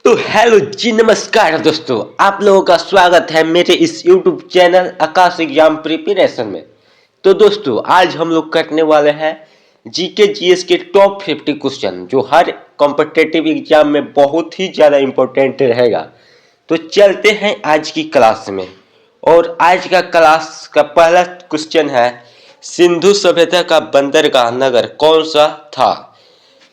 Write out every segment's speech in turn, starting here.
तो हेलो जी, नमस्कार दोस्तों। आप लोगों का स्वागत है मेरे इस यूट्यूब चैनल आकाश एग्जाम प्रिपरेशन में। तो दोस्तों, आज हम लोग करने वाले हैं जीके जीएस के टॉप 50 क्वेश्चन, जो हर कॉम्पिटिटिव एग्जाम में बहुत ही ज़्यादा इम्पोर्टेंट रहेगा। तो चलते हैं आज की क्लास में। और आज का क्लास का पहला क्वेश्चन है, सिंधु सभ्यता का बंदरगाह नगर कौन सा था?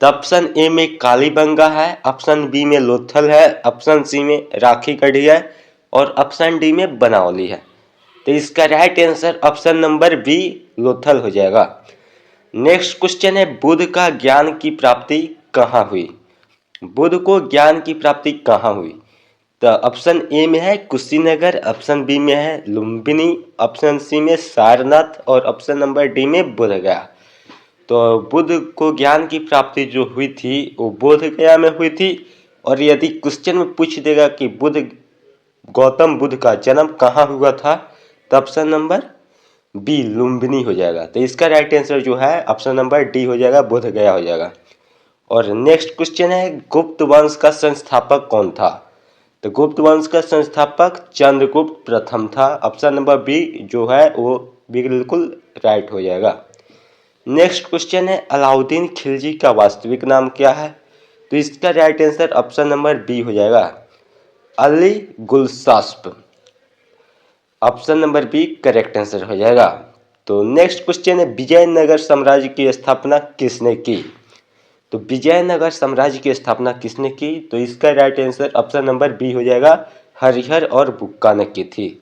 तो ऑप्शन ए में कालीबंगा है, ऑप्शन बी में लोथल है, ऑप्शन सी में राखीगढ़ी है और ऑप्शन डी में बनावली है। तो इसका right answer option number B Lothal हो जाएगा। नेक्स्ट क्वेश्चन है, बुद्ध का ज्ञान की प्राप्ति कहाँ हुई? बुद्ध को ज्ञान की प्राप्ति कहाँ हुई? तो ऑप्शन ए में है कुशीनगर, ऑप्शन बी में है लुम्बिनी, ऑप्शन सी में सारनाथ और ऑप्शन नंबर डी में बोधगया। तो बुद्ध को ज्ञान की प्राप्ति जो हुई थी वो बोध गया में हुई थी। और यदि क्वेश्चन में पूछ देगा कि गौतम बुद्ध का जन्म कहाँ हुआ था, तो ऑप्शन नंबर बी लुम्बिनी हो जाएगा। तो इसका राइट आंसर जो है ऑप्शन नंबर डी हो जाएगा, बोध गया हो जाएगा। और नेक्स्ट क्वेश्चन है, गुप्त वंश का संस्थापक कौन था? तो गुप्त वंश का संस्थापक चंद्रगुप्त प्रथम था। ऑप्शन नंबर बी जो है वो बिल्कुल राइट हो जाएगा। नेक्स्ट क्वेश्चन है, अलाउद्दीन खिलजी का वास्तविक नाम क्या है? तो इसका right answer option number B हो जाएगा, अली गुलशास्प। Option number B correct answer हो जाएगा। तो नेक्स्ट क्वेश्चन है, विजयनगर साम्राज्य की स्थापना किसने की? तो विजयनगर साम्राज्य की स्थापना किसने की? तो इसका right answer option number B हो जाएगा, हरिहर और बुक्का ने की थी।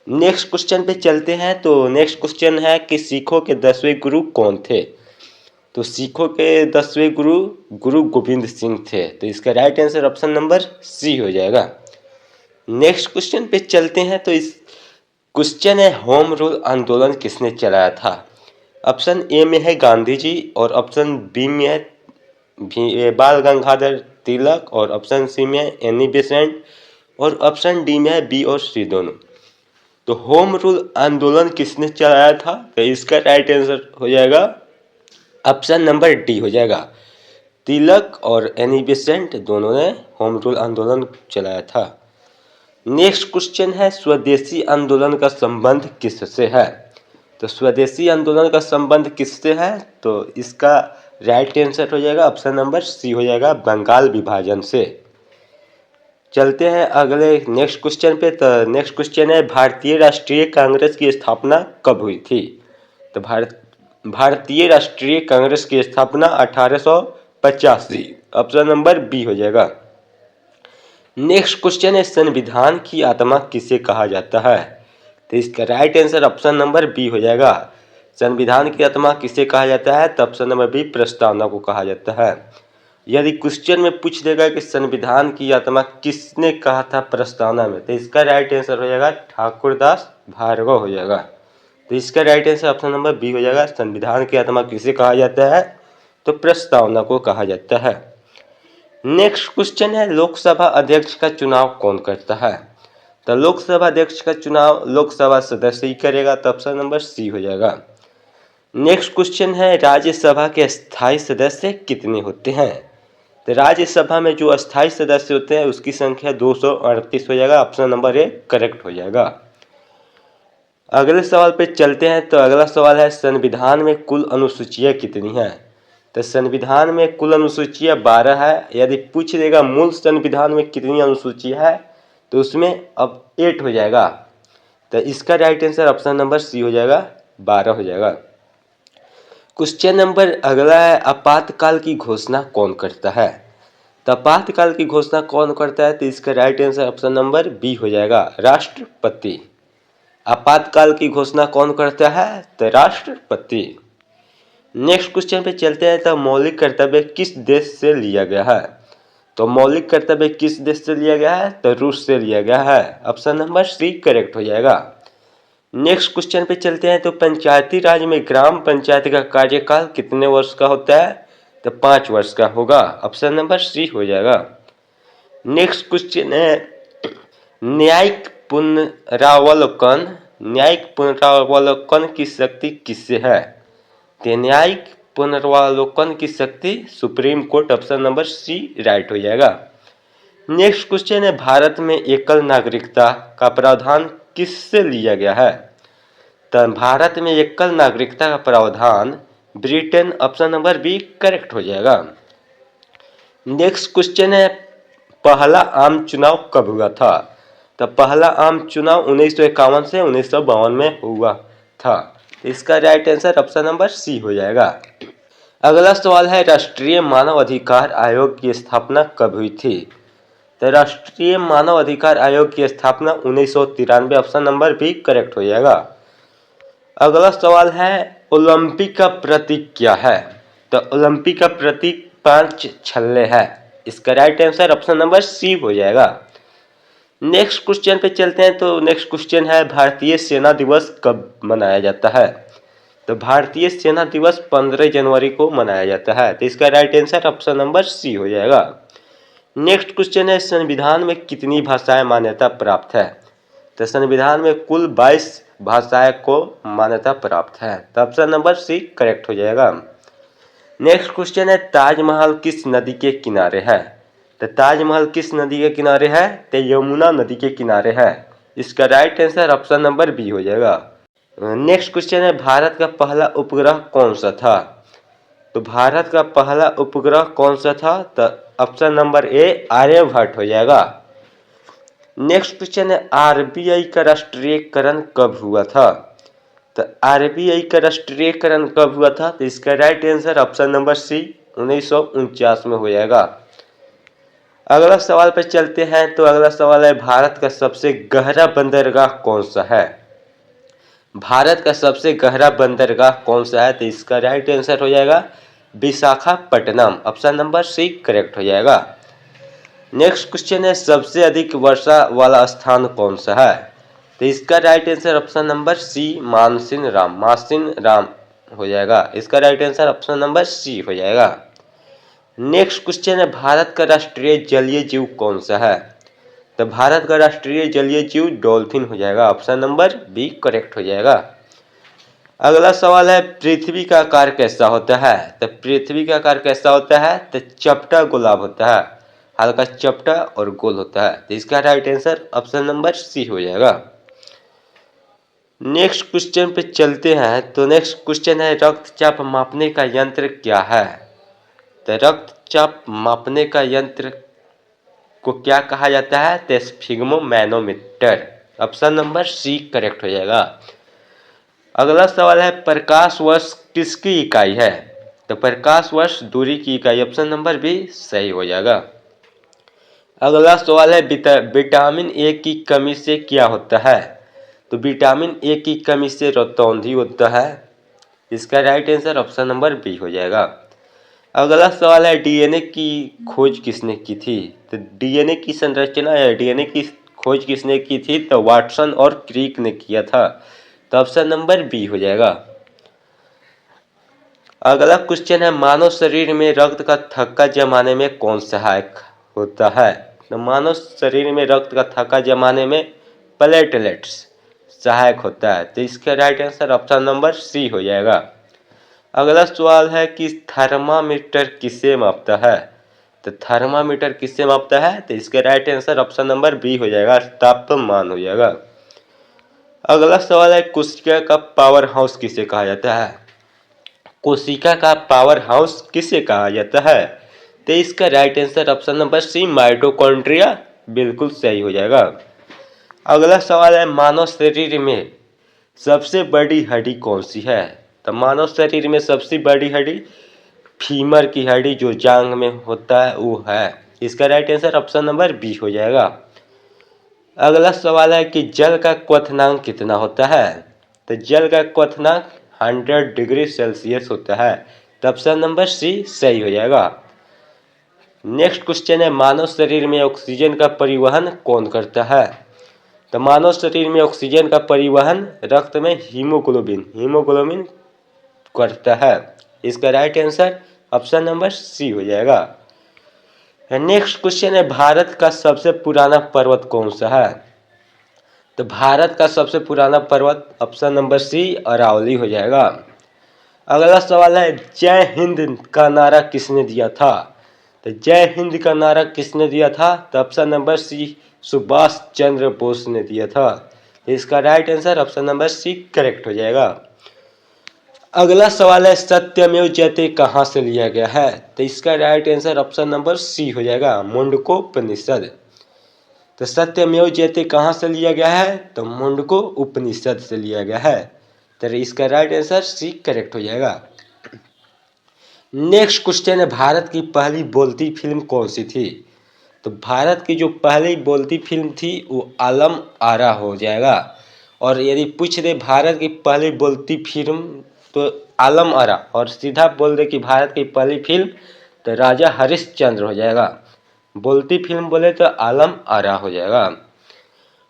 नेक्स्ट क्वेश्चन पे चलते हैं। तो नेक्स्ट क्वेश्चन है कि सिखों के 10वें गुरु कौन थे? तो सिखों के 10वें गुरु गुरु गोविंद सिंह थे। तो इसका right answer option number C हो जाएगा। नेक्स्ट क्वेश्चन पे चलते हैं। तो इस क्वेश्चन है, होम रूल आंदोलन किसने चलाया था? ऑप्शन ए में है गांधी जी और ऑप्शन बी में है बाल गंगाधर तिलक और ऑप्शन सी में है एनी बेसेंट और ऑप्शन डी में है बी और सी दोनों। तो होम रूल आंदोलन किसने चलाया था? तो इसका राइट आंसर हो जाएगा ऑप्शन नंबर डी हो जाएगा, तिलक और एनी बेसेंट दोनों ने होम रूल आंदोलन चलाया था। नेक्स्ट क्वेश्चन है, स्वदेशी आंदोलन का संबंध किससे है? तो स्वदेशी आंदोलन का संबंध किससे है? तो इसका राइट आंसर हो जाएगा ऑप्शन नंबर सी हो जाएगा, बंगाल विभाजन से। चलते हैं अगले नेक्स्ट क्वेश्चन पे। तो नेक्स्ट क्वेश्चन है, भारतीय राष्ट्रीय कांग्रेस की स्थापना कब हुई थी? तो भारतीय राष्ट्रीय कांग्रेस की स्थापना 1885, ऑप्शन नंबर बी हो जाएगा। नेक्स्ट क्वेश्चन है, संविधान की आत्मा किसे कहा जाता है? तो इसका right answer option number B हो जाएगा, संविधान की आत्मा किसे कहा जाता है? तो ऑप्शन नंबर बी प्रस्तावना को कहा जाता है। यदि क्वेश्चन में पूछ देगा कि संविधान की आत्मा किसने कहा था प्रस्तावना में, तो इसका राइट आंसर हो जाएगा ठाकुरदास भार्गव हो जाएगा। तो इसका right answer option number B हो जाएगा, संविधान की आत्मा किसे कहा जाता है? तो प्रस्तावना को कहा जाता है। नेक्स्ट क्वेश्चन है, लोकसभा अध्यक्ष का चुनाव कौन करता है? तो लोकसभा अध्यक्ष का चुनाव लोकसभा सदस्य ही करेगा। तो ऑप्शन नंबर सी हो जाएगा। नेक्स्ट क्वेश्चन है, राज्यसभा के स्थायी सदस्य कितने होते हैं? तो राज्यसभा में जो अस्थायी सदस्य होते हैं उसकी संख्या 238 हो जाएगा। ऑप्शन नंबर ए करेक्ट हो जाएगा। अगले सवाल पे चलते हैं। तो अगला सवाल है, संविधान में कुल अनुसूचियां कितनी हैं? तो संविधान में कुल अनुसूचियां 12 है। यदि पूछ देगा मूल संविधान में कितनी अनुसूचियां है, तो उसमें अब 8 हो जाएगा। तो इसका right answer option number C हो जाएगा, 12 हो जाएगा। क्वेश्चन नंबर अगला है, आपातकाल की घोषणा कौन करता है? तो आपातकाल की घोषणा कौन करता है? तो इसका right answer option number B हो जाएगा, राष्ट्रपति। आपातकाल की घोषणा कौन करता है? तो राष्ट्रपति। नेक्स्ट क्वेश्चन पे चलते हैं। तो मौलिक कर्तव्य किस देश से लिया गया है? तो मौलिक कर्तव्य किस देश से लिया गया है? तो रूस से लिया गया है। ऑप्शन नंबर सी करेक्ट हो जाएगा। नेक्स्ट क्वेश्चन पे चलते हैं। तो पंचायती राज में ग्राम पंचायत का कार्यकाल कितने वर्ष का होता है? तो 5 वर्ष का होगा। ऑप्शन नंबर सी हो जाएगा। नेक्स्ट क्वेश्चन है, न्यायिक पुनरावलोकन की शक्ति किससे है? तो न्यायिक पुनरावलोकन की शक्ति supreme court. Option number C right हो जाएगा। नेक्स्ट क्वेश्चन है, भारत में एकल नागरिकता का प्रावधान किससे लिया गया है? तो भारत में एकल नागरिकता का प्रावधान Britain, option number B correct हो जाएगा। नेक्स्ट क्वेश्चन है, पहला आम चुनाव कब हुआ था? तो पहला आम चुनाव 1951 से 1952 में हुआ था। इसका right answer option number C हो जाएगा। अगला सवाल है, राष्ट्रीय मानव अधिकार आयोग की स्थापना कब हुई थी? तो राष्ट्रीय मानव अधिकार आयोग की स्थापना 1993, ऑप्शन नंबर बी करेक्ट हो जाएगा। अगला सवाल है, ओलंपिक का प्रतीक क्या है? तो ओलंपिक का प्रतीक 5 छल्ले है। इसका right answer option number C हो जाएगा। नेक्स्ट क्वेश्चन पे चलते हैं। तो नेक्स्ट क्वेश्चन है, भारतीय सेना दिवस कब मनाया जाता है? तो भारतीय सेना दिवस 15 जनवरी को मनाया जाता है। तो इसका right answer option number C हो जाएगा। नेक्स्ट क्वेश्चन है, संविधान में कितनी भाषाएं मान्यता प्राप्त है? तो संविधान में कुल 22 भाषाएं को मान्यता प्राप्त है। तो ऑप्शन नंबर सी करेक्ट हो जाएगा। नेक्स्ट क्वेश्चन है, ताजमहल किस नदी के किनारे है? तो ताजमहल किस नदी के किनारे है? तो यमुना नदी के किनारे है। इसका right answer option number B हो जाएगा। नेक्स्ट क्वेश्चन है, भारत का पहला उपग्रह कौन सा था? तो भारत का पहला उपग्रह कौन सा था? तो ऑप्शन नंबर ए आर्यभट्ट हो जाएगा। नेक्स्ट क्वेश्चन है, आरबीआई का राष्ट्रीयकरण कब हुआ था? तो आरबीआई का राष्ट्रीयकरण कब हुआ था? तो इसका right answer option number C 1949 में हो जाएगा। अगला सवाल पर चलते हैं। तो अगला सवाल है, भारत का सबसे गहरा बंदरगाह कौन सा है? भारत का सबसे गहरा बंदरगाह कौन सा है? तो इसका राइट आंसर हो जाएगा Visakhapatnam, option number C correct हो जाएगा। नेक्स्ट क्वेश्चन है, सबसे अधिक वर्षा वाला स्थान कौन सा है? तो इसका right answer option number C मानसिन राम हो जाएगा। इसका right answer option number C हो जाएगा। नेक्स्ट क्वेश्चन है, भारत का राष्ट्रीय जलीय जीव कौन सा है? तो भारत का राष्ट्रीय जलीय जीव डॉल्फिन हो जाएगा। ऑप्शन नंबर बी करेक्ट हो जाएगा। अगला सवाल है, पृथ्वी का आकार कैसा होता है? तो पृथ्वी का आकार कैसा होता है? तो चपटा गुलाब होता है, हल्का चपटा और गोल होता है। तो इसका right answer option number C हो जाएगा। नेक्स्ट क्वेश्चन पे चलते हैं। तो नेक्स्ट क्वेश्चन है, रक्तचाप मापने का यंत्र क्या है? तो रक्तचाप मापने का यंत्र को क्या कहा जाता है? तो sphygmomanometer, option number C correct हो जाएगा। अगला सवाल है, प्रकाश वर्ष किसकी इकाई है? तो प्रकाश वर्ष दूरी की इकाई, ऑप्शन नंबर बी सही हो जाएगा। अगला सवाल है, विटामिन ए की कमी से क्या होता है? तो विटामिन ए की कमी से रतौंधी होता है। इसका right answer option number B हो जाएगा। अगला सवाल है, डीएनए की खोज किसने की थी? तो डीएनए की संरचना या डीएनए की खोज किसने की थी? तो वाटसन और क्रिक ने किया था। तो ऑप्शन नंबर बी हो जाएगा। अगला क्वेश्चन है, मानव शरीर में रक्त का थक्का जमाने में कौन सहायक होता है? तो मानव शरीर में रक्त का थक्का जमाने में प्लेटलेट्स सहायक होता है। तो इसका right answer option number C हो जाएगा। अगला सवाल है कि थर्मामीटर किसे मापता है? तो थर्मामीटर किससे मापता है? तो इसका right answer option number B हो जाएगा, तापमान हो जाएगा। अगला सवाल है, कोशिका का पावर हाउस किसे कहा जाता है? कोशिका का पावर हाउस किसे कहा जाता है? तो इसका right answer option number C mitochondria बिल्कुल सही हो जाएगा। अगला सवाल है, मानव शरीर में सबसे बड़ी हड्डी कौन सी है? तो मानव शरीर में सबसे बड़ी हड्डी फीमर की हड्डी जो जांघ में होता है वो है। इसका right answer option number B हो जाएगा। अगला सवाल है कि जल का क्वथनांक कितना होता है? तो जल का क्वथनांक 100 डिग्री सेल्सियस होता है। तो ऑप्शन नंबर सी सही हो जाएगा। नेक्स्ट क्वेश्चन है, मानव शरीर में ऑक्सीजन का परिवहन कौन करता है? तो मानव शरीर में ऑक्सीजन का परिवहन रक्त में हीमोग्लोबिन करता है। इसका right answer option number C हो जाएगा। नेक्स्ट क्वेश्चन है, भारत का सबसे पुराना पर्वत कौन सा है? तो भारत का सबसे पुराना पर्वत ऑप्शन नंबर सी अरावली हो जाएगा। अगला सवाल है, जय हिंद का नारा किसने दिया था? तो जय हिंद का नारा किसने दिया था? तो option number C, Subhash Chandra Bose ने दिया था। इसका right answer option number C correct हो जाएगा। अगला सवाल है सत्यमेव जयते कहाँ से लिया गया है? तो इसका right answer option number C हो जाएगा, मुंडकोपनिषद। तो सत्यमेव जयते कहाँ से लिया गया है? तो मुंडको उपनिषद से लिया गया है। तो इसका राइट आंसर सी करेक्ट हो जाएगा। नेक्स्ट क्वेश्चन है भारत की पहली बोलती फिल्म कौन सी थी? तो भारत की जो पहली बोलती फिल्म थी वो आलम आरा हो जाएगा। और यदि पूछ दे भारत की पहली बोलती फिल्म तो आलम आरा, और सीधा बोल दे कि भारत की पहली फिल्म तो राजा हरिश्चंद्र हो जाएगा। बोलती फिल्म बोले तो आलम आरा हो जाएगा।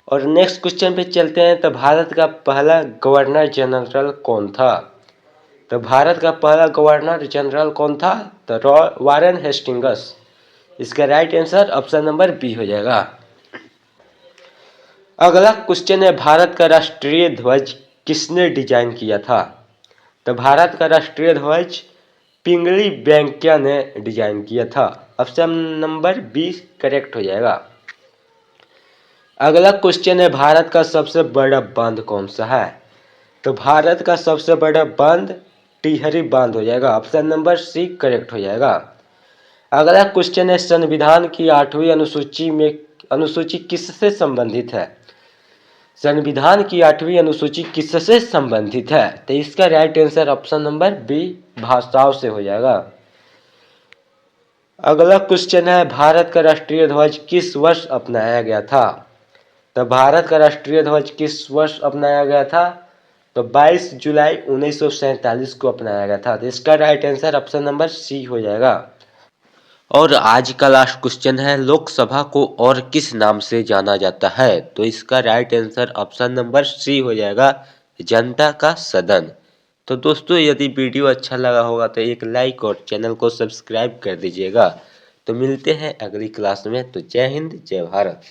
और नेक्स्ट क्वेश्चन पे चलते हैं। तो भारत का पहला गवर्नर जनरल कौन था? तो भारत का पहला गवर्नर जनरल कौन था? तो वारेन हेस्टिंग्स। इसका right answer option number B हो जाएगा। अगला क्वेश्चन है भारत का राष्ट्रीय ध्वज किसने डिजाइन किया था? तो भारत का राष्ट्रीय ध्वज पिंगली वेंकैया ने डिजाइन किया था। ऑप्शन नंबर बी करेक्ट हो जाएगा। अगला क्वेश्चन है भारत का सबसे बड़ा बांध कौन सा है? तो भारत का सबसे बड़ा बांध टिहरी बांध हो जाएगा। ऑप्शन नंबर सी करेक्ट हो जाएगा। अगला क्वेश्चन है संविधान की 8वीं अनुसूची किससे संबंधित है? संविधान की 8वीं अनुसूची किससे संबंधित है? तो इसका right answer option number B भाषाओं से हो जाएगा। अगला क्वेश्चन है भारत का राष्ट्रीय ध्वज किस वर्ष अपनाया गया था? तो भारत का राष्ट्रीय ध्वज किस वर्ष अपनाया गया था? तो 22 जुलाई 1947 को अपनाया गया था। तो इसका right answer option number C हो जाएगा। और आज का लास्ट क्वेश्चन है लोकसभा को और किस नाम से जाना जाता है? तो इसका right answer option number C हो जाएगा, जनता का सदन। तो दोस्तों यदि वीडियो अच्छा लगा होगा तो एक लाइक और चैनल को सब्सक्राइब कर दीजिएगा। तो मिलते हैं अगली क्लास में। तो जय हिंद जय भारत।